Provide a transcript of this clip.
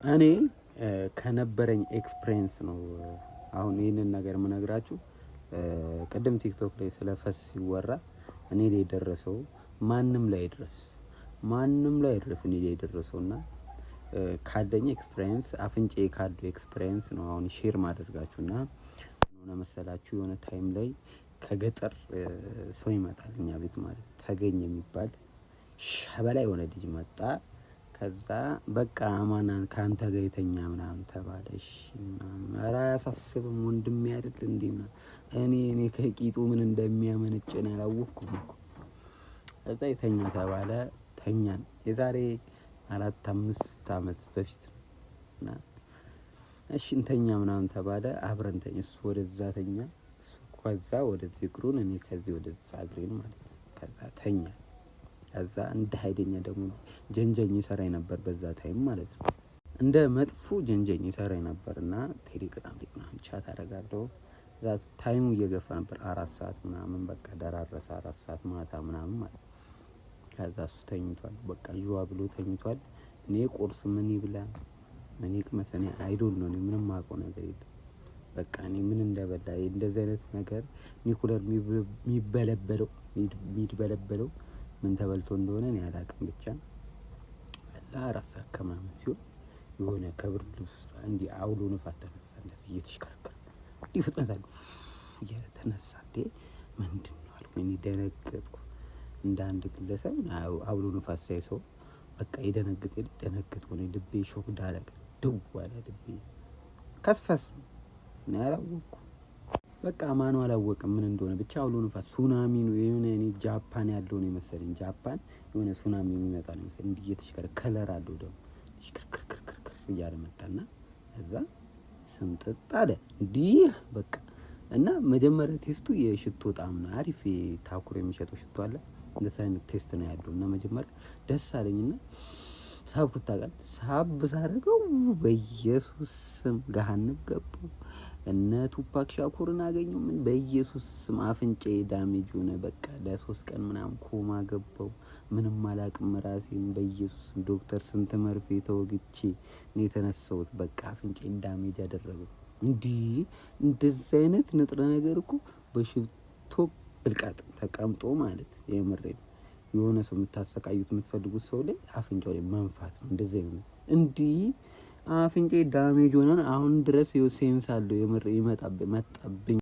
እኔ ከነበረኝ ኤክስፒሪየንስ ነው አሁን ይሄንን ነገር የምነግራችሁ። ቅድም ቲክቶክ ላይ ስለ ፈስ ሲወራ እኔ ላይ የደረሰው ማንም ላይ ድረስ እኔ ላይ የደረሰውና ካለኝ ኤክስፒሪየንስ አፍንጫዬ ካለው ኤክስፒሪየንስ ነው አሁን ሼር ማደርጋችሁና ሆነ መሰላችሁ የሆነ ታይም ላይ ከገጠር ሰው ይመጣል እኛ ቤት ማለት ተገኘ የሚባል ሸበላ የሆነ ልጅ መጣ። ከዛ በቃ አማናን ካንተ ጋር የተኛ ምናምን ተባለ። እሺ ምናምን ኧረ አያሳስብም ወንድሜ አይደል እንዴ እኔ ከቂጡ ምን እንደሚያመነጭ ነው ያላወቅኩም እኮ። ከዛ የተኛ ተባለ። ተኛን የዛሬ 4-5 አመት በፊት እና እሺ እንተኛ ምናምን ተባለ። አብረን ተኛ። እሱ ወደዛ ተኛ፣ እሱ ከዛ ወደዚህ እግሩን፣ እኔ ከዚህ ወደዛ እግሬን ማለት ነው። ከዛ ተኛ። ከዛ እንደ ኃይለኛ ደግሞ ጀንጀኝ ይሰራኝ ነበር በዛ ታይም ማለት ነው። እንደ መጥፎ ጀንጀኝ ይሰራኝ ነበርና ቴሌግራም ላይ ምናምን ቻት አደርጋለሁ። እዛ ታይሙ እየገፋ ነበር 4 ሰዓት ምናምን በቃ ደራረሰ 4 ሰዓት ማታ ምናምን ማለት ነው። ከዛ እሱ ተኝቷል፣ በቃ ዩዋ ብሎ ተኝቷል። እኔ ቁርስ ምን ይብላ ምን ይቅመስ እኔ አይዶል ነው ምንም ማውቀው ነገር የለም። በቃ እኔ ምን እንደበላ እንደዚህ አይነት ነገር ኒኩለር የሚበለበለው ምን ተበልቶ እንደሆነ እኔ አላውቅም። ብቻ ለአራት አከማመን ሲሆን የሆነ ከብርድ ልብስ ውስጥ እንዲህ አውሎ ንፋስ ተነሳ። እንደዚህ እየተሽከረከረ እንዲህ ፍጥነት አለው እያለ ተነሳ። እንዴ ምንድን ነው አልኩኝ። እኔ ደነገጥኩ። እንደ አንድ ግለሰብ አውሎ ንፋስ ሳይ ሰው በቃ ደነገጥኩ። እኔ ልቤ ሾክ ዳረገ። ደው አለ ልቤ። ከስፈስ ነው ያላወቅኩ። በቃ ማኑ አላወቅም ምን እንደሆነ ብቻ አውሎ ንፋስ ሱናሚ ነው የሆነ። እኔ ጃፓን ያለው ነው መሰለኝ። ጃፓን የሆነ ሱናሚ የሚመጣ ነው መሰለኝ። እንዲህ እየተሽከረከረ ከለር አለው ደግሞ ሽክርክርክርክር እያለ መጣና እዛ ስምጥጥ አለ እንዲህ በቃ። እና መጀመሪያ ቴስቱ የሽቶ ጣዕም ነው። አሪፍ ታኩር የሚሸጠው ሽቶ አለ እንደዛ አይነት ቴስት ነው ያለው። እና መጀመሪያ ደስ አለኝና ሳብኩት። ታውቃለህ ሳብ ሳደርገው በኢየሱስ ስም ገሃነም ገባሁ። እነ ቱፓክ ሻኩርን አገኘው። ምን በኢየሱስ ስም አፍንጫዬ ዳሜጅ ሆነ። በቃ ለ3 ቀን ምናምን ኮማ ገባው። ምንም አላቅም ራሴን። በኢየሱስ ዶክተር ስንት መርፌ ተወግቼ ነው የተነሳሁት። በቃ አፍንጫዬን ዳሜጅ አደረገው። እንደዚህ አይነት ንጥረ ነገር እኮ በሽቶ ብልቃጥ ተቀምጦ ማለት የምሬን የሆነ ሰው የምታሰቃዩት የምትፈልጉት ሰው ላይ አፍንጫው ላይ መንፋት ነው። እንደዚህ ነው አፍንጫዬ ዳሜጅ ሆነ። አሁን ድረስ ሴንስ አለው የምር መጣብኝ